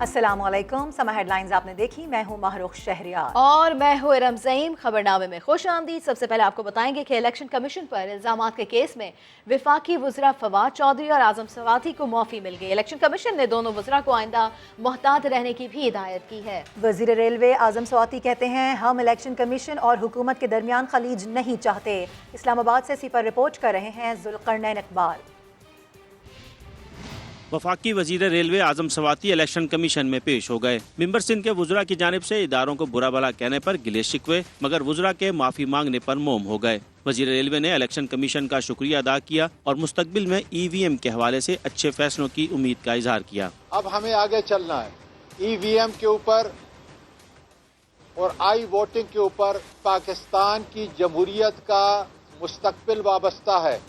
अस्सलामुअलैकुम। समा हेडलाइंस आपने देखी, मैं हूँ महरुख शहरियार और मैं हूँ इरम ज़ईम। खबरनामे में खुश आमदीद। सबसे पहले आपको बताएंगे कि इलेक्शन कमीशन पर इल्जामात के केस में विफाकी वज़रा फवाद चौधरी और आज़म सवाती को माफ़ी मिल गई। इलेक्शन कमीशन ने दोनों वज़रा को आइंदा मोहतात रहने की भी हिदायत की है। वज़ीर रेलवे आज़म सवाती कहते हैं, हम इलेक्शन कमीशन और हुकूमत के दरमियान खलीज नहीं चाहते। इस्लामाबाद से सी पर रिपोर्ट कर रहे हैं जुल्करनैन इकबाल। वफाकी वजीर रेलवे आजम सवाती इलेक्शन कमीशन में पेश हो गए। मेंबर सिंध के वुजरा की जानिब से इदारों को बुरा भला कहने पर गिले शिकवे, मगर वुजरा के माफी मांगने पर मौम हो गए। वजीर रेलवे ने इलेक्शन कमीशन का शुक्रिया अदा किया और मुस्तकबिल में EVM के हवाले से अच्छे फैसलों की उम्मीद का इजहार किया। अब हमें आगे चलना है। EVM के ऊपर और आई वोटिंग के ऊपर पाकिस्तान की जमहूरियत का मुस्तकबिल वाबस्ता है।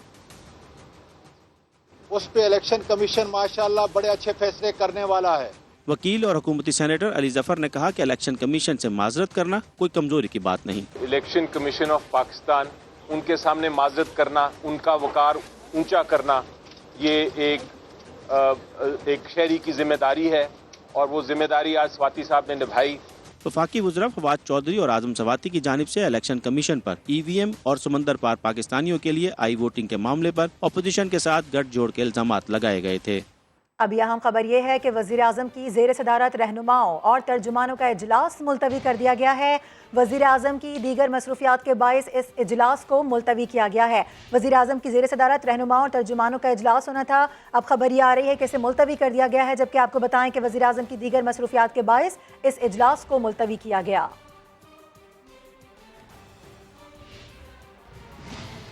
उस पे इलेक्शन कमीशन माशाल्लाह बड़े अच्छे फैसले करने वाला है। वकील और हुकूमती सेनेटर अली जफर ने कहा कि इलेक्शन कमीशन से माजरत करना कोई कमजोरी की बात नहीं। इलेक्शन कमीशन ऑफ पाकिस्तान, उनके सामने माजरत करना, उनका वकार ऊंचा करना, ये एक शहरी की जिम्मेदारी है और वो जिम्मेदारी आज सवाती साहब ने निभाई। वफाकी वज़रा फवाद चौधरी और आजम सवाती की जानिब से इलेक्शन कमीशन पर EVM और समंदर पार पाकिस्तानियों के लिए आई वोटिंग के मामले पर अपोजिशन के साथ गठजोड़ के इल्जामात लगाए गए थे। अब यहाँ खबर ये है कि वज़ीर आज़म की ज़ेर सदारत रहनुमाओं और तर्जुमानों का इजलास मुलतवी कर दिया गया है। वज़ीर आज़म की दीगर मसरूफियात के बायस इस इजलास को मुलतवी किया गया है। वज़ीर आज़म की ज़ेर सदारत रहनुमाओं और तर्जुमानों का इजलास होना था, अब खबर ये आ रही है कि इसे मुलतवी कर दिया गया है, जबकि आपको बताएं कि वज़ीर आज़म की दीगर मसरूफियात के बायस इस इजलास को मुलतवी किया गया।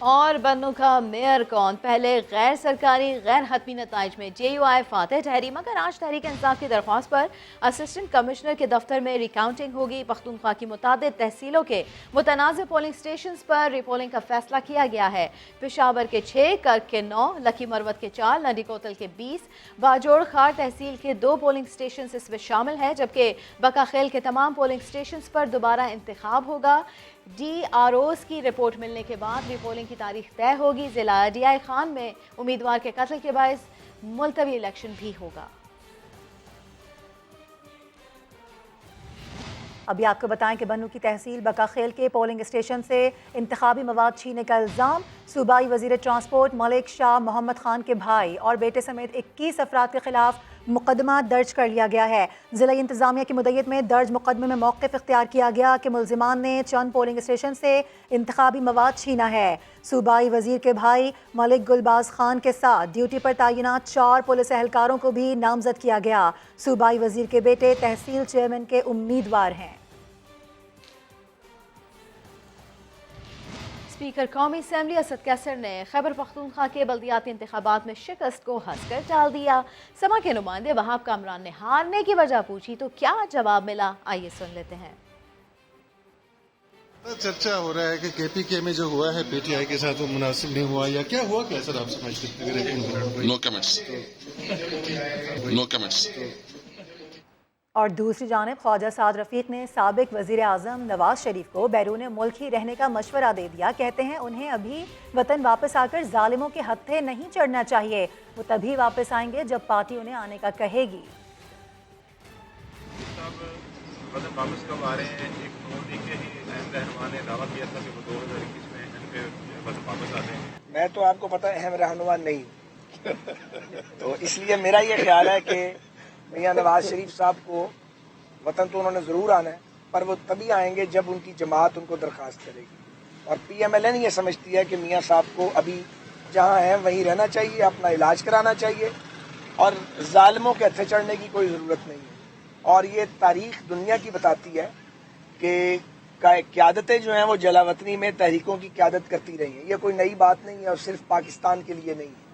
और बन्नू का मेयर कौन? पहले गैर सरकारी गैर हतमी नताइज में JUI फातेह ठहरी, मगर आज तहरीक इंसाफ की दरख्वास्त पर असिस्टेंट कमिश्नर के दफ्तर में रिकाउंटिंग होगी। पख्तूनख्वा की मुतादिद तहसीलों के मुतनाज़ पोलिंग स्टेशन पर रिपोलिंग का फैसला किया गया है। पेशावर के 6, कर्क के 9, लकी मरवत के 4, नडी कोतल के 20, बाजोड़ खार तहसील के 2 पोलिंग स्टेशन इसमें शामिल हैं, जबकि बकाखेल के तमाम पोलिंग स्टेशन पर दोबारा इंतखाब होगा। DROs की रिपोर्ट मिलने के बाद रिपोलिंग की तारीख तय होगी। जिला DI खान में उम्मीदवार के कत्ल के बायस मुलतवी इलेक्शन भी होगा। अभी आपको बताएं कि बन्नू की तहसील बकाखेल के पोलिंग स्टेशन से इंतखाबी मवाद छीनने का इल्ज़ाम सूबाई वज़ीर ट्रांसपोर्ट मलिक शाह मोहम्मद खान के भाई और बेटे समेत 21 अफराद के खिलाफ मुकदमा दर्ज कर लिया गया है। ज़िला इंतज़ामिया की मुद्दत में दर्ज मुकदमे में मौक़िफ़ इख्तियार किया गया कि मुल्ज़िमान ने चंद पोलिंग स्टेशन से इंतखाबी मवाद छीना है। सूबाई वज़ीर के भाई मलिक गुलबाज खान के साथ ड्यूटी पर तैनात 4 पुलिस एहलकारों को भी नामज़द किया गया। सूबाई वज़ीर के बेटे तहसील चेयरमैन के उम्मीदवार हैं। स्पीकर कौमी असम्बली असद कैसर ने खैबर पख्तूनख्वा के बल्दियाती इंतखाबात में शिकस्त को हंसकर टाल दिया। समा के नुमाइंदे वहाब कामरान ने हारने की वजह पूछी तो क्या जवाब मिला, आइए सुन लेते हैं। चर्चा हो रहा है कि KPK में जो हुआ है PTI के साथ वो मुनासिब नहीं हुआ, या क्या हुआ, क्या सर आप समझते हैं? No comments, no comments. और दूसरी जानिब ख्वाजा साद रफीक ने साबिक वज़ीर आज़म नवाज शरीफ को बैरून मुल्क ही रहने का मशवरा दे दिया। कहते हैं उन्हें अभी वतन वापस आकर जालिमों के हत्थे नहीं चढ़ना चाहिए, वो तभी वापस आएंगे जब पार्टी उन्हें आने का कहेगी। वतन वापस कब आ रहे हैं? एक मोदी के ही अहम रहनुमा ने दावा किया था कि वो 2021 में इनके वतन वापस आते हैं। मैं तो आपको पता है अहम रहनुमा नहीं तो इसलिए मेरा ये ख्याल है कि मियां नवाज शरीफ साहब को वतन तो उन्होंने ज़रूर आना है, पर वो तभी आएंगे जब उनकी जमात उनको दरख्वास्त करेगी। और PMLN ये समझती है कि मियां साहब को अभी जहां हैं वहीं रहना चाहिए, अपना इलाज कराना चाहिए और जालिमों के हत्थे चढ़ने की कोई ज़रूरत नहीं है। और ये तारीख दुनिया की बताती है कि क़यादतें जो हैं वो जलावतनी में तहरीकों की क़यादत करती रही हैं। ये कोई नई बात नहीं है और सिर्फ पाकिस्तान के लिए नहीं है।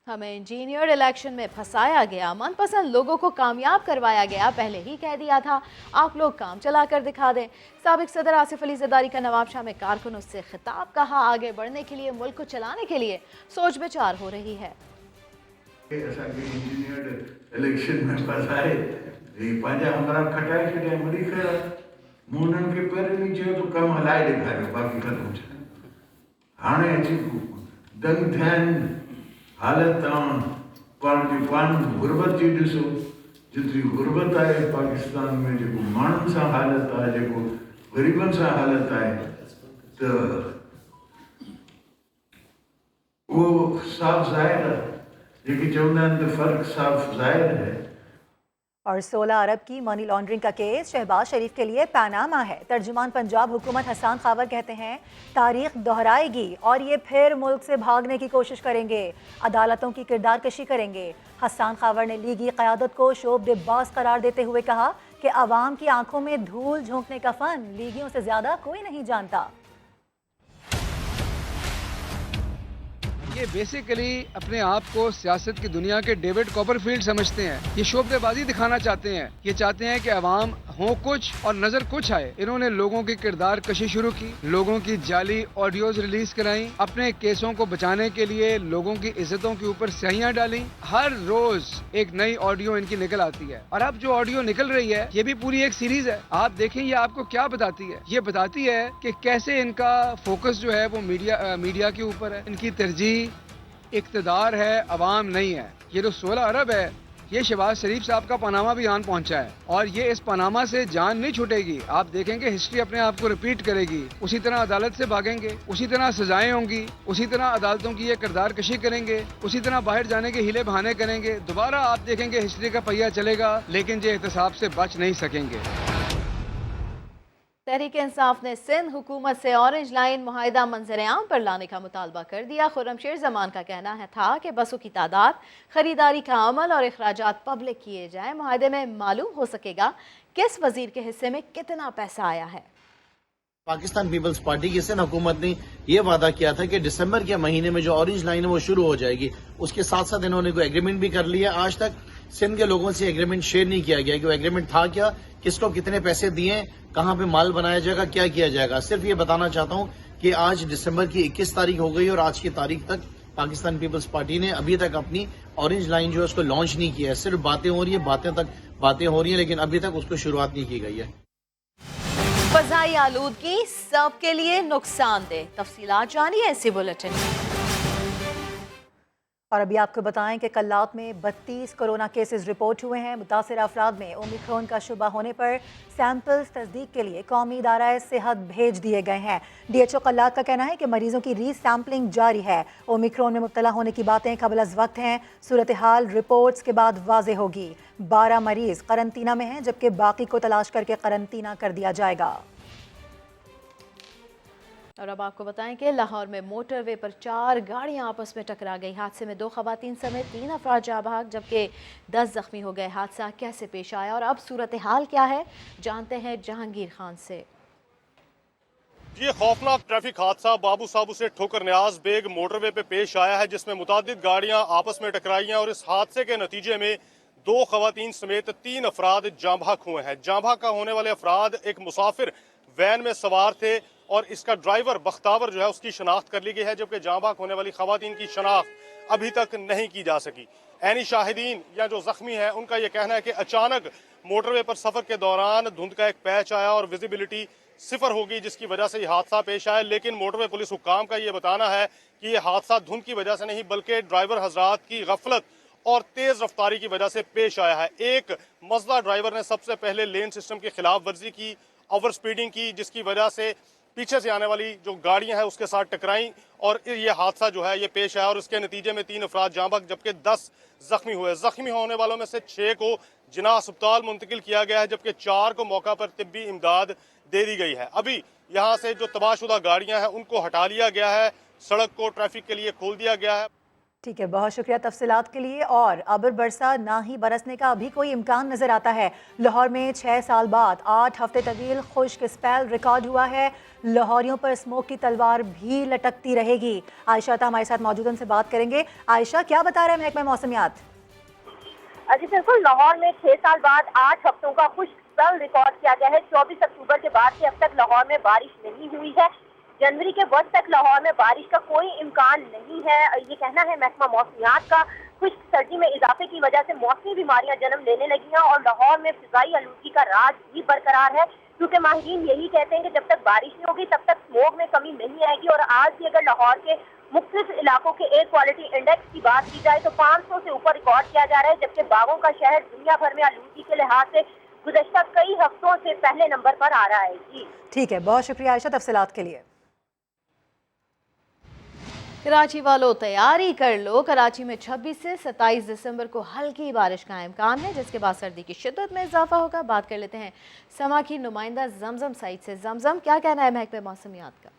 हमें इंजीनियर इलेक्शन में फंसाया गया, मनपसंद लोगों को कामयाब करवाया गया, पहले ही कह दिया था, आप लोग काम चला कर दिखा दें। साबिक सदर आसिफ अली ज़रदारी का नवाबशाह में कारकुनों से खिताब, कहा आगे बढ़ने के लिए, मुल्क को चलाने के लिए सोच विचार हो रही है। इलेक्शन में फंसाए हमारा खटाई छॾे मुड़ी खैर मुनन के पैर नीचे तो कम हलाए दिखाए बाकी खत्म हाणे अची दंग थियन हालत पाण जी गुरबत जी ॾिसो जितनी गुर्बत आहे पाकिस्तान में, जेको माण्हुनि सां हालत आहे, जेको ग़रीबनि सां हालत आहे, त वो साफ़ ज़ाहिर आहे। जेके चवंदा आहिनि त फ़र्क़ु साफ़ ज़ाहिर है। और 16 अरब की मनी लॉन्ड्रिंग का केस शहबाज शरीफ के लिए पैनामा है। तर्जुमान पंजाब हुकूमत हसन खावर कहते हैं तारीख दोहराएगी और ये फिर मुल्क से भागने की कोशिश करेंगे, अदालतों की किरदार कशी करेंगे। हसन खावर ने लीगी क़यादत को शोब दिब्बास करार देते हुए कहा कि आवाम की आंखों में धूल झोंकने का फ़न लीगियों से ज़्यादा कोई नहीं जानता। ये बेसिकली अपने आप को सियासत की दुनिया के डेविड कॉपरफील्ड समझते हैं। ये शोबदेबाजी दिखाना चाहते हैं। ये चाहते हैं कि अवाम हो कुछ और नजर कुछ आए। इन्होंने लोगों की किरदार कशी शुरू की, लोगों की जाली ऑडियोज रिलीज कराई, अपने केसों को बचाने के लिए लोगों की इज्जतों के ऊपर स्याहियां डाली। हर रोज एक नई ऑडियो इनकी निकल आती है और अब जो ऑडियो निकल रही है ये भी पूरी एक सीरीज है। आप देखें ये आपको क्या बताती है। ये बताती है कि कैसे इनका फोकस जो है वो मीडिया के ऊपर है, इनकी तरजीह इक़्तिदार है, अवाम नहीं है। ये जो 16 अरब है ये शहबाज शरीफ साहब का पनामा भी आन पहुंचा है और ये इस पनामा से जान नहीं छूटेगी। आप देखेंगे हिस्ट्री अपने आप को रिपीट करेगी। उसी तरह अदालत से भागेंगे, उसी तरह सजाएं होंगी, उसी तरह अदालतों की ये किरदार कशी करेंगे, उसी तरह बाहर जाने के हीले बहाने करेंगे। दोबारा आप देखेंगे हिस्ट्री का पहिया चलेगा, लेकिन ये एहतसाब से बच नहीं सकेंगे। तहरीक इंसाफ ने सिंध हुकूमत से ऑरेंज लाइन मुआहिदा मंजर-ए-आम पर लाने का मुतालबा कर दिया। खुर्रमशेर जमान का कहना था कि बसों की तादाद, खरीदारी का अमल और अखराजात पब्लिक किए जाएं। मुआहिदे में मालूम हो सकेगा किस वजीर के हिस्से में कितना पैसा आया है। पाकिस्तान पीपल्स पार्टी की सिंध हुकूमत ने यह वादा किया था कि दिसंबर के महीने में जो ऑरेंज लाइन है वो शुरू हो जाएगी। उसके साथ साथ इन्होंने कोई एग्रीमेंट भी कर लिया। आज तक सिंध के लोगों से एग्रीमेंट शेयर नहीं किया गया कि वो एग्रीमेंट था क्या, किसको कितने पैसे दिए, कहां पे माल बनाया जाएगा, क्या किया जाएगा। सिर्फ ये बताना चाहता हूं कि आज दिसंबर की 21 तारीख हो गई और आज की तारीख तक पाकिस्तान पीपल्स पार्टी ने अभी तक अपनी ऑरेंज लाइन जो है उसको लॉन्च नहीं किया है। सिर्फ बातें हो रही है, बातें हो रही है, लेकिन अभी तक उसको शुरुआत नहीं की गई है। फज़ाई आलूदगी सबके लिए नुकसानदेह, तफसीलात जानिए इसी बुलेटिन में। और अभी आपको बताएं कि कल्लात में 32 कोरोना केसेस रिपोर्ट हुए हैं। मुतासर अफराद में ओमिक्रॉन का शुबा होने पर सैंपल्स तस्दीक के लिए कौमी इदारा सेहत भेज दिए गए हैं। DHO कल्लात का कहना है कि मरीजों की रीसैम्पलिंग जारी है। ओमिक्रॉन में मुब्तला होने की बातें कबल अज़ वक्त हैं। सूरत हाल रिपोर्ट्स के बाद वाज़ेह होगी। 12 मरीज करंतना में हैं, जबकि बाकी को तलाश करके करंतना कर दिया जाएगा। और अब आपको बताएं कि लाहौर में मोटरवे पर 4 गाड़ियां आपस में टकरा गई। हादसे में 2 खवातीन समेत 3 अफराद जाँ बहक, जबकि 10 जख्मी हो गए। हादसा कैसे पेश आया और अब सूरत हाल क्या है, जानते हैं जहांगीर खान से। ये खौफनाक ट्रैफिक हादसा बाबू साबू से ठोकर न्याज बेग मोटरवे पे पेश आया है, जिसमें मुतादिद गाड़ियां आपस में टकराई हैं और इस हादसे के नतीजे में 2 खवातीन समेत 3 अफराद जाँ बहक हुए हैं। जाँ बहक होने वाले अफराद एक मुसाफिर वैन में सवार थे और इसका ड्राइवर बख्तावर जो है उसकी शनाख्त कर ली गई है, जबकि जाँ बहक होने वाली खवातीन की शनाख्त अभी तक नहीं की जा सकी। ऐनी शाहिदीन या जो जख्मी है उनका यह कहना है कि अचानक मोटरवे पर सफर के दौरान धुंध का एक पैच आया और विजिबिलिटी 0 हो गई, जिसकी वजह से यह हादसा पेश आया। लेकिन मोटरवे पुलिस हुक्काम का ये बताना है कि यह हादसा धुंध की वजह से नहीं बल्कि ड्राइवर हजरात की गफलत और तेज रफ्तारी की वजह से पेश आया है। एक मज़दा ड्राइवर ने सबसे पहले लेन सिस्टम की खिलाफ वर्जी की, ओवर स्पीडिंग की, जिसकी वजह से पीछे से आने वाली जो गाड़ियां हैं उसके साथ टकराई और ये हादसा जो है ये पेश आया और इसके नतीजे में 3 अफराद जाँ बहक जबकि 10 जख्मी हुए। जख्मी होने वालों में से 6 को जिना अस्पताल मुंतकिल किया गया है, जबकि 4 को मौका पर तिब्बी इमदाद दे दी गई है। अभी यहाँ से जो तबाहशुदा गाड़ियां हैं उनको हटा लिया गया है, सड़क को ट्रैफिक के लिए खोल दिया गया है। ठीक है, बहुत शुक्रिया तफसीलात के लिए। और अबर बरसा ना ही बरसने का अभी कोई इम्कान नजर आता है। लाहौर में 6 साल बाद 8 हफ्ते तवील खुश्क स्पेल रिकॉर्ड हुआ है। लाहौरियों पर स्मोक की तलवार भी लटकती रहेगी। आयशा हमारे साथ मौजूद, उनसे बात करेंगे। आयशा, क्या बता रहे हैं महकमा मौसमियात? जी बिल्कुल, लाहौर में 6 साल बाद 8 हफ्तों का खुश्क स्पेल रिकॉर्ड किया गया है। 24 अक्टूबर के बाद से अब तक लाहौर में बारिश नहीं हुई है। जनवरी के वक्त तक लाहौर में बारिश का कोई इम्कान नहीं है, ये कहना है महकमा मौसमियात का। खुश्क सर्दी में इजाफे की वजह से मौसमी बीमारियां जन्म लेने लगी हैं और लाहौर में फिजाई आलूदगी का राज भी बरकरार है। क्योंकि माहिरीन यही कहते हैं कि जब तक बारिश नहीं होगी तब तक स्मोक में कमी नहीं आएगी। और आज भी अगर लाहौर के मुख्तलिफ इलाकों के एयर क्वालिटी इंडेक्स की बात की जाए तो 500 से ऊपर रिकॉर्ड किया जा रहा है, जबकि बागों का शहर दुनिया भर में आलूदगी के लिहाज से गुज़श्ता कई हफ्तों से पहले नंबर पर आ रहा है। जी ठीक है, बहुत शुक्रिया आयशा तफसीलात के लिए। कराची वालों तैयारी कर लो, कराची में 26 से 27 दिसंबर को हल्की बारिश का इम्कान है, जिसके बाद सर्दी की शिद्दत में इजाफा होगा। बात कर लेते हैं समा की नुमाइंदा जमजम साइड से। जमजम, क्या कहना है महकमे मौसमियात का?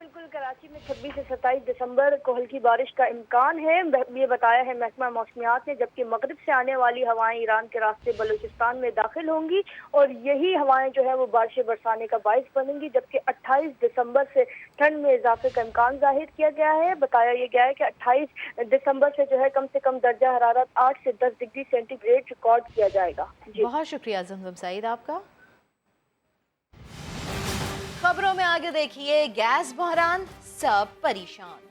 बिल्कुल, कराची में 26 से 27 दिसंबर को हल्की बारिश का इम्कान है, ये बताया है महकमा मौसमियात ने, जबकि मगरिब से आने वाली हवाएं ईरान के रास्ते बलूचिस्तान में दाखिल होंगी और यही हवाएं जो है वो बारिशें बरसाने का बाइस बनेंगी। जबकि 28 दिसंबर से ठंड में इजाफे का इम्कान जाहिर किया गया है। बताया ये गया है कि 28 दिसंबर से जो है कम से कम दर्जा हरारत 8 से 10 डिग्री सेंटीग्रेड रिकॉर्ड किया जाएगा। बहुत शुक्रिया जमजम सईद आपका। खबरों में आगे देखिए, गैस बहरान, सब परेशान।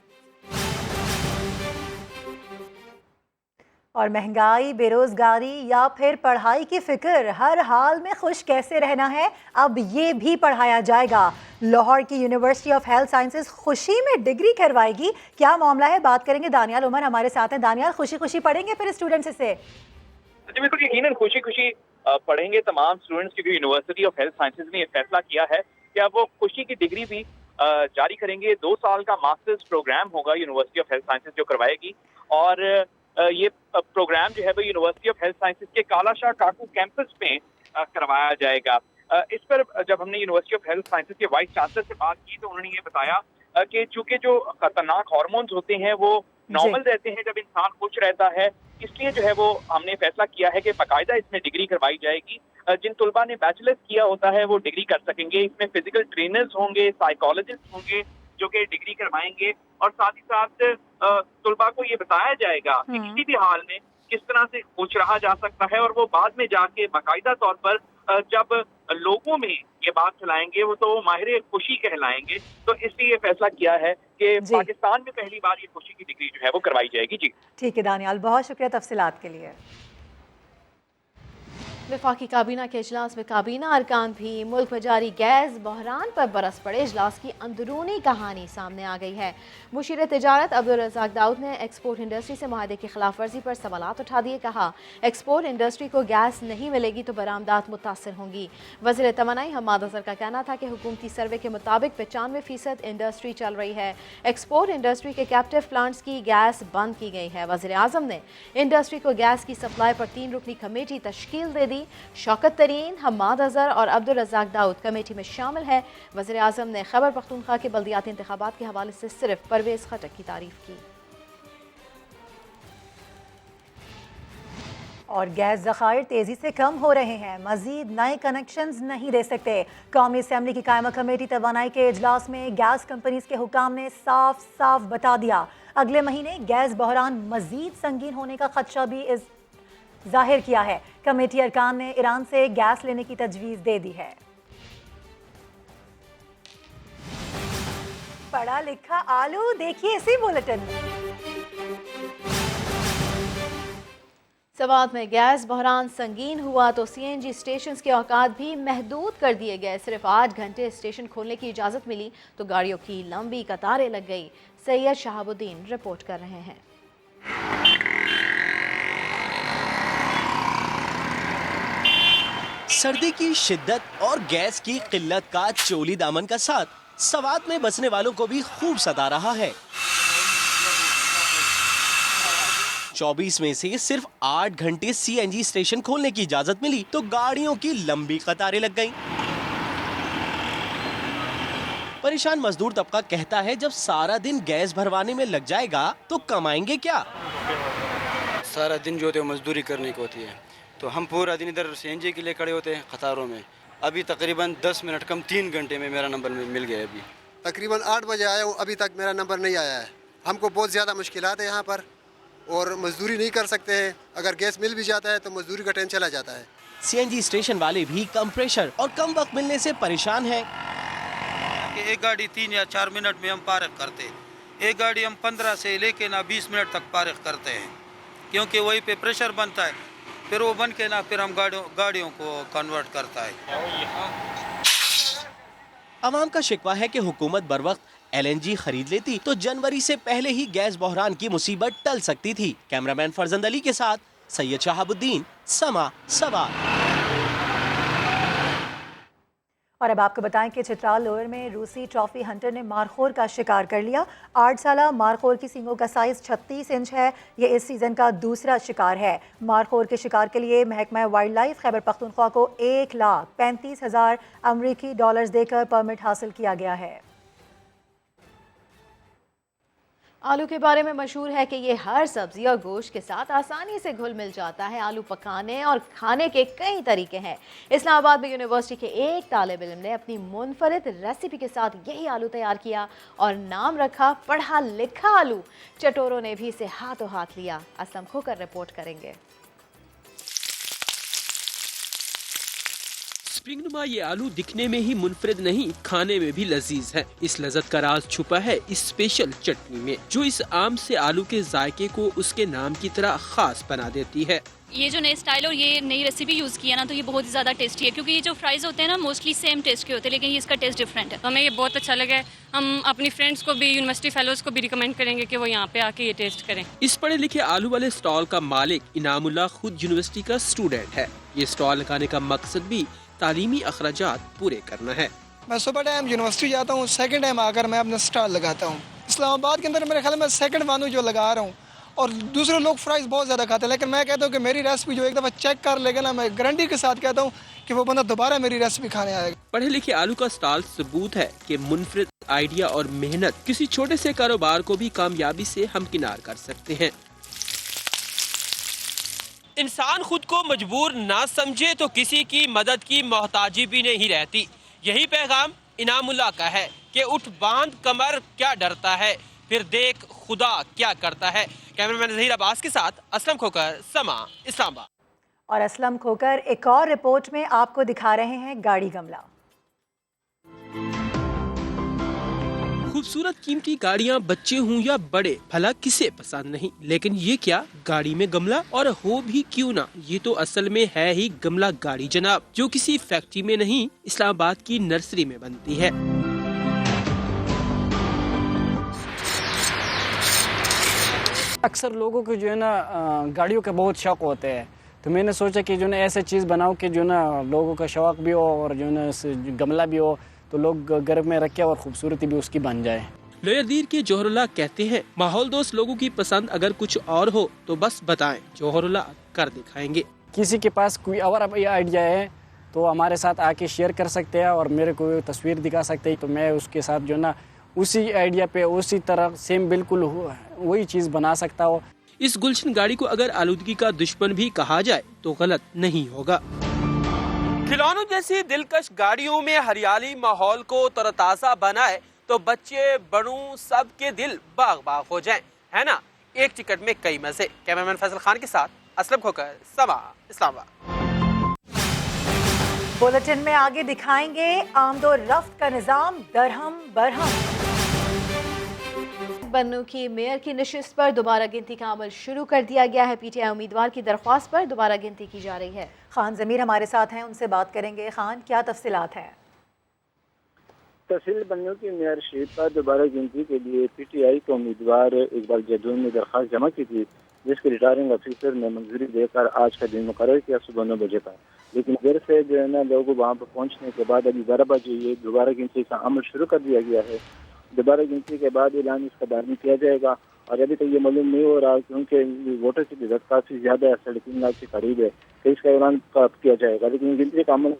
और महंगाई, बेरोजगारी या फिर पढ़ाई की फिक्र, हर हाल में खुश कैसे रहना है, अब ये भी पढ़ाया जाएगा। लाहौर की यूनिवर्सिटी ऑफ हेल्थ साइंसेज खुशी में डिग्री करवाएगी। क्या मामला है, बात करेंगे। दानियाल उमर हमारे साथ हैं। दानियाल, खुशी खुशी पढ़ेंगे फिर स्टूडेंट्स से? जी बिल्कुल, यकीनन खुशी खुशी पढ़ेंगे तमाम स्टूडेंट्स, क्योंकि यूनिवर्सिटी ऑफ हेल्थ साइंसेज ने यह फैसला किया है कि अब वो खुशी की डिग्री भी जारी करेंगे। 2 साल का मास्टर्स प्रोग्राम होगा यूनिवर्सिटी ऑफ हेल्थ साइंसेज जो करवाएगी, और ये प्रोग्राम जो है वो यूनिवर्सिटी ऑफ हेल्थ साइंसेज के कालाशाह काकू कैंपस में करवाया जाएगा। इस पर जब हमने यूनिवर्सिटी ऑफ हेल्थ साइंसेज के वाइस चांसलर से बात की तो उन्होंने ये बताया कि चूंकि जो खतरनाक हार्मोन्स होते हैं वो नॉर्मल रहते हैं जब इंसान खुश रहता है, इसलिए जो है वो हमने फैसला किया है कि बाकायदा इसमें डिग्री करवाई जाएगी। जिन तुलबा ने बैचलर्स किया होता है वो डिग्री कर सकेंगे। इसमें फिजिकल ट्रेनर्स होंगे, साइकोलॉजिस्ट होंगे जो कि डिग्री करवाएंगे, और साथ ही साथ तुलबा को ये बताया जाएगा कि किसी भी हाल में किस तरह से खुश रहा जा सकता है, और वो बाद में जाके बाकायदा तौर पर जब लोगों में ये बात फैलाएंगे वो तो माहिर खुशी कहलाएंगे। तो इसलिए ये फैसला किया है कि पाकिस्तान में पहली बार ये खुशी की डिग्री जो है वो करवाई जाएगी। जी ठीक है दानियाल, बहुत शुक्रिया तफसीलात के लिए। वफाकी काबीना के इजलास में काबीना अरकान भी मुल्क में जारी गैस बहरान पर बरस पड़े। इजलास की अंदरूनी कहानी सामने आ गई है। मुशीर तिजारत अब्दुल रज़ाक दाऊद ने एक्सपोर्ट इंडस्ट्री से मुआहदे की खिलाफ वर्जी पर सवालात उठा दिए। कहा एक्सपोर्ट इंडस्ट्री को गैस नहीं मिलेगी तो बरामदात मुतासर होंगी। वज़ीर तवानाई हम्माद अज़हर का कहना था कि हुकूमती सर्वे के मुताबिक 95% इंडस्ट्री चल रही है। एक्सपोर्ट इंडस्ट्री के कैप्टिव प्लांट्स की गैस बंद की गई है। वज़ीर आज़म ने इंडस्ट्री को गैस की सप्लाई पर 3 रुकनी कमेटी तश्कील दे दी। शौकत तरीन, हम्माद अज़हर और अब्दुल रज़ाक दाऊद कमेटी में शामिल है। वज़ीर आज़म ने खैबर पख्तूनख्वा के बल्दियाती इंतखाबात के हवाले से सिर्फ परवेज़ खटक की तारीफ की। और गैस ज़खायर तेज़ी से कम हो रहे हैं, मज़ीद नए कनेक्शंस नहीं दे सकते। कौमी असम्बली की कायमा कमेटी तवानाई के इजलास में गैस कंपनीज के हुकाम ने साफ साफ बता दिया अगले महीने गैस बहरान मज़ीद संगीन होने का खदशा भी जाहिर किया है। कमेटी अरकान ने ईरान से गैस लेने की तजवीज़ दे दी है। पढ़ा लिखा आलू, देखिए इसी बुलेटिन में। सवात में गैस बहरान संगीन हुआ तो CNG स्टेशन के औकात भी महदूद कर दिए गए। सिर्फ 8 घंटे स्टेशन खोलने की इजाज़त मिली तो गाड़ियों की लंबी कतारें लग गई। सैयद शहाबुद्दीन रिपोर्ट कर रहे हैं। सर्दी की शिद्दत और गैस की किल्लत का चोली दामन का साथ सवात में बसने वालों को भी खूब सता रहा है। 24 में से सिर्फ 8 घंटे CNG स्टेशन खोलने की इजाजत मिली तो गाड़ियों की लंबी कतारें लग गईं। परेशान मजदूर तबका कहता है जब सारा दिन गैस भरवाने में लग जाएगा तो कमाएंगे क्या। सारा दिन जो होते मजदूरी करने को होती है तो हम पूरा दिन इधर CNG के लिए खड़े होते हैं कतारों में। अभी तकरीबन 10 मिनट कम 3 घंटे में मेरा नंबर मिल गया। अभी तकरीबन 8 बजे आया हूँ, अभी तक मेरा नंबर नहीं आया है। हमको बहुत ज़्यादा मुश्किलात है यहाँ पर और मजदूरी नहीं कर सकते हैं। अगर गैस मिल भी जाता है तो मजदूरी का टाइम चला जाता है। CNG स्टेशन वाले भी कम प्रेशर और कम वक्त मिलने से परेशान हैं। एक गाड़ी 3 या 4 मिनट में हम पार्क करते हैं, एक गाड़ी हम 15 से लेके ना 20 मिनट तक पार्क करते हैं, क्योंकि वहीं पे प्रेशर बनता है। फिर वो बन के ना फिर हम गाड़ियों को कन्वर्ट करता है। عوام کا شکوہ ہے کہ حکومت بر وقت LNG خرید لیتی تو جنوری سے پہلے ہی گیس بحران کی مصیبت ٹل سکتی تھی۔ کیمرامین فرزند علی کے ساتھ سید شہاب الدین، سما سوات۔ اور اب آپ کو بتائیں کہ چترال لوئر میں روسی ٹرافی ہنٹر نے مارخور کا شکار کر لیا۔ 8 سالہ مارخور کی سینگوں کا سائز 36 انچ ہے۔ یہ اس سیزن کا دوسرا شکار ہے۔ مارخور کے شکار کے لیے محکمہ وائلڈ لائف خیبر پختونخوا کو 1,35,000 امریکی ڈالرز دے کر پرمٹ حاصل کیا گیا ہے۔ آلو کے بارے میں مشہور ہے کہ یہ ہر سبزی اور گوشت کے ساتھ آسانی سے گھل مل جاتا ہے۔ آلو پکانے اور کھانے کے کئی طریقے ہیں۔ اسلام آباد میں یونیورسٹی کے ایک طالب علم نے اپنی منفرد ریسیپی کے ساتھ یہی آلو تیار کیا اور نام رکھا پڑھا لکھا آلو۔ چٹوروں نے بھی اسے ہاتھوں ہاتھ لیا۔ اسلم کھوکر رپورٹ کریں گے۔ اسپرنگ نما یہ آلو دکھنے میں ہی منفرد نہیں، کھانے میں بھی لذیذ ہے۔ اس لذت کا راز چھپا ہے اس اسپیشل چٹنی میں، جو اس عام سے آلو کے ذائقے کو اس کے نام کی طرح خاص بنا دیتی ہے۔ یہ جو نئے اسٹائل اور یہ نئی ریسیپی یوز کی ہے نا، تو یہ بہت ہی زیادہ ٹیسٹی ہے، کیونکہ یہ جو فرائز ہوتے ہیں نا موسٹلی سیم ٹیسٹ کے ہوتے ہیں، لیکن یہ اس کا ٹیسٹ ڈفرینٹ ہے۔ ہمیں یہ بہت اچھا لگا ہے۔ ہم اپنی فرینڈس کو بھی، یونیورسٹی فیلوز کو بھی ریکمینڈ کریں گے کہ وہ یہاں پہ آ کے یہ ٹیسٹ کریں۔ اس پڑھے لکھے آلو والے اسٹال کا مالک انعام اللہ خود یونیورسٹی کا اسٹوڈنٹ ہے۔ یہ اسٹال لگانے کا مقصد بھی تعلیمی اخراجات پورے کرنا ہے۔ میں صبح ٹائم یونیورسٹی جاتا ہوں، سیکنڈ ٹائم آ کر میں اپنا اسٹال لگاتا ہوں۔ اسلام آباد کے اندر میرے خیال میں سیکنڈ وانو جو لگا رہا ہوں، اور دوسرے لوگ فرائز بہت زیادہ کھاتے ہیں، لیکن میں کہتا ہوں کہ میری ریسپی جو ایک دفعہ چیک کر لے گا نا، میں گارنٹی کے ساتھ کہتا ہوں کہ وہ بندہ دوبارہ میری ریسپی کھانے آئے گا۔ پڑھے لکھے آلو کا اسٹال ثبوت ہے کہ منفرد آئیڈیا اور محنت کسی چھوٹے سے کاروبار کو بھی کامیابی سے ہمکنار کر سکتے ہیں۔ انسان خود کو مجبور نہ سمجھے تو کسی کی مدد کی محتاجی بھی نہیں رہتی۔ یہی پیغام انعام اللہ کا ہے کہ اٹھ باندھ کمر کیا ڈرتا ہے، پھر دیکھ خدا کیا کرتا ہے۔ کیمرامین ظہیر عباس کے ساتھ اسلم کھوکر، سما، اسلام آباد۔ اور اسلم کھوکر ایک اور رپورٹ میں آپ کو دکھا رہے ہیں گاڑی گملہ۔ خوبصورت قیمتی گاڑیاں بچے ہوں یا بڑے بھلا کسے پسند نہیں، لیکن یہ کیا گاڑی میں گملہ، اور ہو بھی کیوں نہ، یہ تو اصل میں ہے ہی گملہ گاڑی جناب، جو کسی فیکٹری میں نہیں اسلام آباد کی نرسری میں بنتی ہے۔ اکثر لوگوں کو جو ہے نا گاڑیوں کا بہت شوق ہوتا ہے، تو میں نے سوچا کہ جو ہے نا ایسے چیز بناؤ کہ جو ہے نا لوگوں کا شوق بھی ہو اور جو ہے نا گملہ بھی ہو، تو لوگ گھر میں رکھے اور خوبصورتی بھی اس کی بن جائے۔ لوئر دیر کے جوہر اللہ کہتے ہیں ماحول دوست لوگوں کی پسند اگر کچھ اور ہو تو بس بتائیں، جوہر اللہ کر دکھائیں گے۔ کسی کے پاس کوئی اور آئیڈیا ہے تو ہمارے ساتھ آ کے شیئر کر سکتے ہیں اور میرے کو تصویر دکھا سکتے ہیں، تو میں اس کے ساتھ جو ہے نا اسی آئیڈیا پہ اسی طرح سیم بالکل وہی چیز بنا سکتا ہوں۔ اس گلشن گاڑی کو اگر آلودگی کا دشمن بھی کہا جائے تو غلط نہیں ہوگا۔ کھلونوں جیسی دلکش گاڑیوں میں ہریالی ماحول کو تر و تازہ بنائے تو بچے بڑوں سب کے دل باغ باغ ہو جائیں، ہے نا؟ ایک ٹکٹ میں کئی مزے۔ کیمرامین فیصل خان کے ساتھ اسلم کھوکر، سما، اسلام آباد۔ بولٹن میں آگے دکھائیں گے آمد و رفت کا نظام درہم برہم۔ بنوں کی میئر کی نشست پر دوبارہ گنتی کا عمل شروع کر دیا گیا ہے۔ پی ٹی آئی امیدوار کی درخواست پر دوبارہ گنتی کی جا رہی ہے۔ خان ضمیر ہمارے ساتھ ہیں، ان سے بات کریں گے۔ خان، کیا تفصیلات ہیں؟ تحصیل بنوں کی میئر شیٹ پر دوبارہ گنتی کے لیے پی ٹی آئی کے امیدوار اقبال جدون نے درخواست جمع کی تھی، جس کے ریٹائرنگ آفیسر نے منظوری دے کر آج کا دن مقرر کیا صبح 9 بجے کا، لیکن دیر سے جو ہے نا لوگوں وہاں پر پہنچنے کے بعد ابھی 12 بجے یہ دوبارہ گنتی کا عمل شروع کر دیا گیا ہے۔ دوبارہ گنتی کے بعد اعلان اس کا بعد میں کیا جائے گا، اور ابھی تک یہ معلوم نہیں ہو رہا کیونکہ ووٹر کی تعداد کافی زیادہ ہے، 3.5 لاکھ کے قریب ہے، تو اس کا اعلان کیا جائے گا، لیکن گنتی کا عمل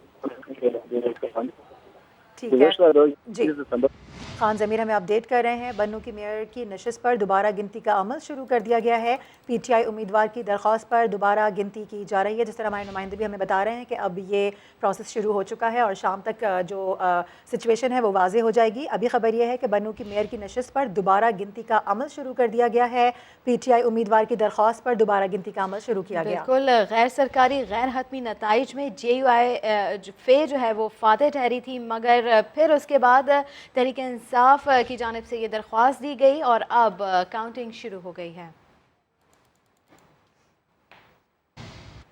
خان ضمیر ہمیں اپڈیٹ کر رہے ہیں۔ بنوں کی میئر کی نشست پر دوبارہ گنتی کا عمل شروع کر دیا گیا ہے۔ پی ٹی آئی امیدوار کی درخواست پر دوبارہ گنتی کی جا رہی ہے، جس طرح ہمارے نمائندے بھی ہمیں بتا رہے ہیں کہ اب یہ پروسیس شروع ہو چکا ہے اور شام تک جو سچویشن ہے وہ واضح ہو جائے گی۔ ابھی خبر یہ ہے کہ بنوں کی میئر کی نشست پر دوبارہ گنتی کا عمل شروع کر دیا گیا ہے۔ پی ٹی آئی امیدوار کی درخواست پر دوبارہ گنتی کا عمل شروع کیا گیا۔ بالکل، غیر سرکاری غیر حتمی نتائج میں جے یو آئی فے جو ہے وہ فاتح ٹھہری تھی، مگر پھر اس کے بعد تحریک انصاف کی جانب سے یہ درخواست دی گئی اور اب کاؤنٹنگ شروع ہو گئی ہے۔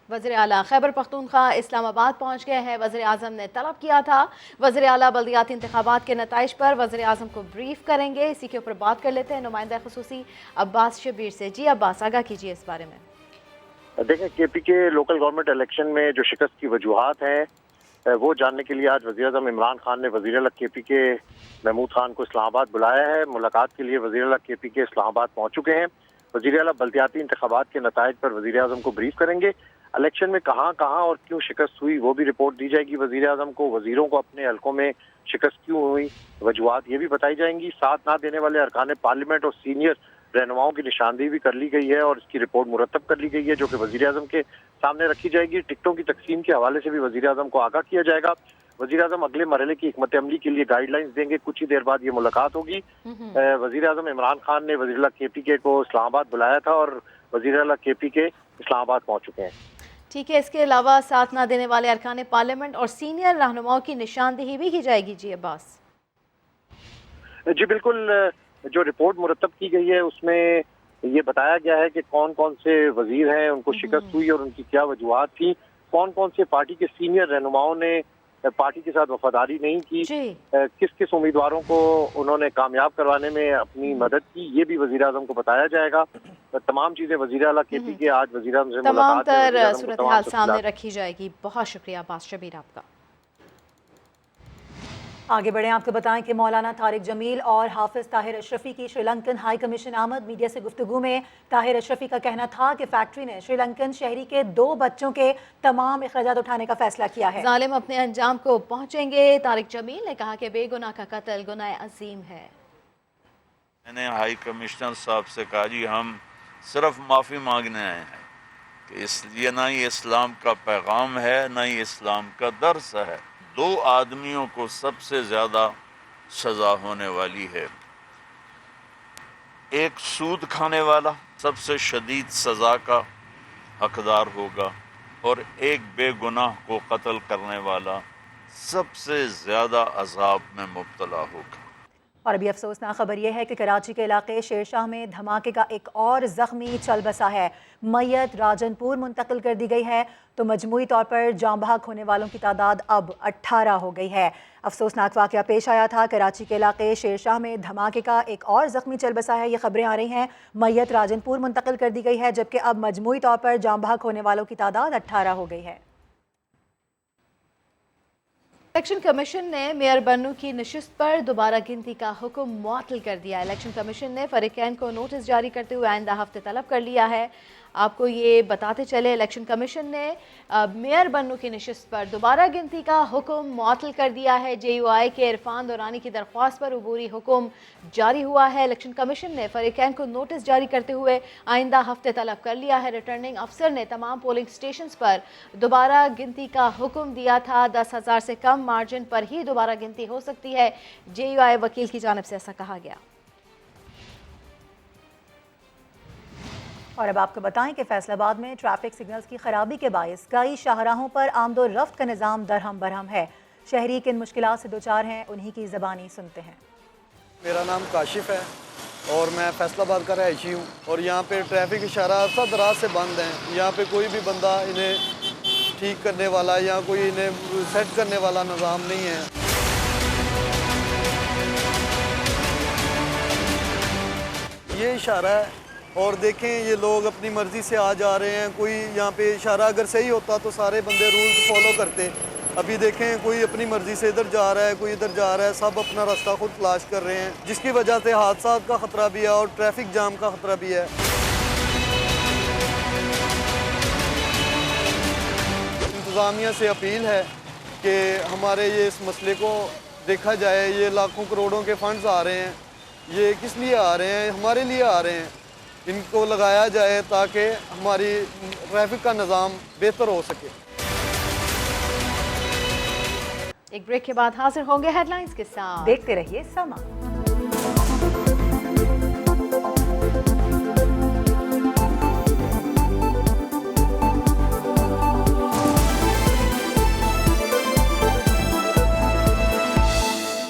وزیر اعلیٰ خیبر پختونخوا اسلام آباد پہنچ گئے ہیں. وزیر اعظم نے طلب کیا تھا وزیر اعلیٰ بلدیاتی انتخابات کے نتائج پر وزیر اعظم کو بریف کریں گے. اسی کے اوپر بات کر لیتے ہیں نمائندہ خصوصی عباس شبیر سے. جی عباس، آگاہ کیجیے اس بارے میں. دیکھیں کے پی کے لوکل گورنمنٹ الیکشن میں جو شکست کی وجوہات ہیں وہ جاننے کے لیے آج وزیر اعظم عمران خان نے وزیر اعلیٰ کے پی کے محمود خان کو اسلام آباد بلایا ہے. ملاقات کے لیے وزیر اعلیٰ کے پی کے اسلام آباد پہنچ چکے ہیں. وزیر اعلیٰ بلدیاتی انتخابات کے نتائج پر وزیر اعظم کو بریف کریں گے. الیکشن میں کہاں کہاں اور کیوں شکست ہوئی وہ بھی رپورٹ دی جائے گی وزیر اعظم کو. وزیروں کو اپنے حلقوں میں شکست کیوں ہوئی وجوہات یہ بھی بتائی جائیں گی. ساتھ نہ دینے والے ارکان پارلیمنٹ اور سینئر رہنماؤں کی نشاندہی بھی کر لی گئی ہے اور اس کی رپورٹ مرتب کر لی گئی ہے جو کہ وزیر اعظم کے سامنے رکھی جائے گی. ٹکٹوں کی تقسیم کے حوالے سے بھی وزیر اعظم کو آگاہ کیا جائے گا. وزیر اعظم اگلے مرحلے کی حکمت عملی کے لیے گائیڈ لائنز دیں گے. کچھ ہی دیر بعد یہ ملاقات ہوگی. وزیر اعظم عمران خان نے وزیر اعلیٰ کے پی کے کو اسلام آباد بلایا تھا اور وزیر اعلیٰ کے پی کے اسلام آباد پہنچ چکے ہیں. ٹھیک ہے، اس کے علاوہ ساتھ نہ دینے والے ارکان پارلیمنٹ اور سینئر رہنماؤں کی نشاندہی بھی کی جائے گی. جی عباس. جی بالکل، جو رپورٹ مرتب کی گئی ہے اس میں یہ بتایا گیا ہے کہ کون کون سے وزیر ہیں، ان کو شکست ہوئی اور ان کی کیا وجوہات تھی. کون کون سے پارٹی کے سینئر رہنماؤں نے پارٹی کے ساتھ وفاداری نہیں کی، کس کس امیدواروں کو انہوں نے کامیاب کروانے میں اپنی مدد کی، یہ بھی وزیر اعظم کو بتایا جائے گا. تمام چیزیں وزیر اعلیٰ کے پی کے آج وزیر اعظم سے تمام ملاقات ہے. تر صورتحال سامنے رکھی جائے گی. بہت شکریہ عباس شبیر آپ کا. آگے بڑھیں، آپ کو بتائیں کہ مولانا طارق جمیل اور حافظ طاہر اشرفی کی سری لنکن ہائی کمیشن آمد. میڈیا سے گفتگو میں طاہر اشرفی کا کہنا تھا کہ فیکٹری نے سری لنکن شہری کے 2 بچوں کے تمام اخراجات اٹھانے کا فیصلہ کیا ہے. ظالم اپنے انجام کو پہنچیں گے. طارق جمیل نے کہا کہ بے گناہ کا قتل گناہ عظیم ہے. میں نے ہائی کمشنر صاحب سے کہا جی ہم صرف معافی مانگنے آئے ہیں کہ یہ نہ ہی اسلام کا پیغام ہے نہ ہی اسلام کا درس ہے. 2 آدمیوں کو سب سے زیادہ سزا ہونے والی ہے. ایک سود کھانے والا سب سے شدید سزا کا حقدار ہوگا اور ایک بے گناہ کو قتل کرنے والا سب سے زیادہ عذاب میں مبتلا ہوگا. اور ابھی افسوسناک خبر یہ ہے کہ کراچی کے علاقے شیرشاہ میں دھماکے کا ایک اور زخمی چل بسا ہے. میت راجن پور منتقل کر دی گئی ہے تو مجموعی طور پر جاں بحق ہونے والوں کی تعداد اب 18 ہو گئی ہے. افسوسناک واقعہ پیش آیا تھا. کراچی کے علاقے شیرشاہ میں دھماکے کا ایک اور زخمی چل بسا ہے. یہ خبریں آ رہی ہیں میت راجن پور منتقل کر دی گئی ہے جبکہ اب مجموعی طور پر جاں بحق ہونے والوں کی تعداد 18 ہو گئی ہے. الیکشن کمیشن نے میئر بنو کی نشست پر دوبارہ گنتی کا حکم معطل کر دیا. الیکشن کمیشن نے فریقین کو نوٹس جاری کرتے ہوئے آئندہ ہفتے طلب کر لیا ہے. آپ کو یہ بتاتے چلے الیکشن کمیشن نے میئر بنو کی نشست پر دوبارہ گنتی کا حکم معطل کر دیا ہے. جے یو آئی کے عرفان دورانی کی درخواست پر عبوری حکم جاری ہوا ہے. الیکشن کمیشن نے فریقین کو نوٹس جاری کرتے ہوئے آئندہ ہفتے طلب کر لیا ہے. ریٹرننگ افسر نے تمام پولنگ سٹیشنز پر دوبارہ گنتی کا حکم دیا تھا. 10,000 سے کم مارجن پر ہی دوبارہ گنتی ہو سکتی ہے. جے یو آئی وکیل کی جانب سے ایسا کہا گیا. اور اب آپ کو بتائیں کہ فیصل آباد میں ٹریفک سگنلز کی خرابی کے باعث کئی شاہراہوں پر آمد و رفت کا نظام درہم برہم ہے. شہری کن مشکلات سے دوچار ہیں انہی کی زبانی سنتے ہیں. میرا نام کاشف ہے اور میں فیصل آباد کا رہائشی ہوں اور یہاں پہ ٹریفک اشارہ عرصہ دراز سے بند ہیں. یہاں پہ کوئی بھی بندہ انہیں ٹھیک کرنے والا یا کوئی انہیں سیٹ کرنے والا نظام نہیں ہے. یہ اشارہ ہے اور دیکھیں یہ لوگ اپنی مرضی سے آ جا رہے ہیں. کوئی یہاں پہ اشارہ اگر صحیح ہوتا تو سارے بندے رولز فالو کرتے. ابھی دیکھیں کوئی اپنی مرضی سے ادھر جا رہا ہے کوئی ادھر جا رہا ہے. سب اپنا راستہ خود تلاش کر رہے ہیں جس کی وجہ سے حادثات کا خطرہ بھی ہے اور ٹریفک جام کا خطرہ بھی ہے. انتظامیہ سے اپیل ہے کہ ہمارے یہ اس مسئلے کو دیکھا جائے. یہ لاکھوں کروڑوں کے فنڈز آ رہے ہیں. یہ کس لیے آ رہے ہیں؟ ہمارے لیے آ رہے ہیں. ان کو لگایا جائے تاکہ ہماری ٹریفک کا نظام بہتر ہو سکے. ایک بریک کے بعد حاضر ہوں گے ہیڈ لائنز کے ساتھ. دیکھتے رہیے سما.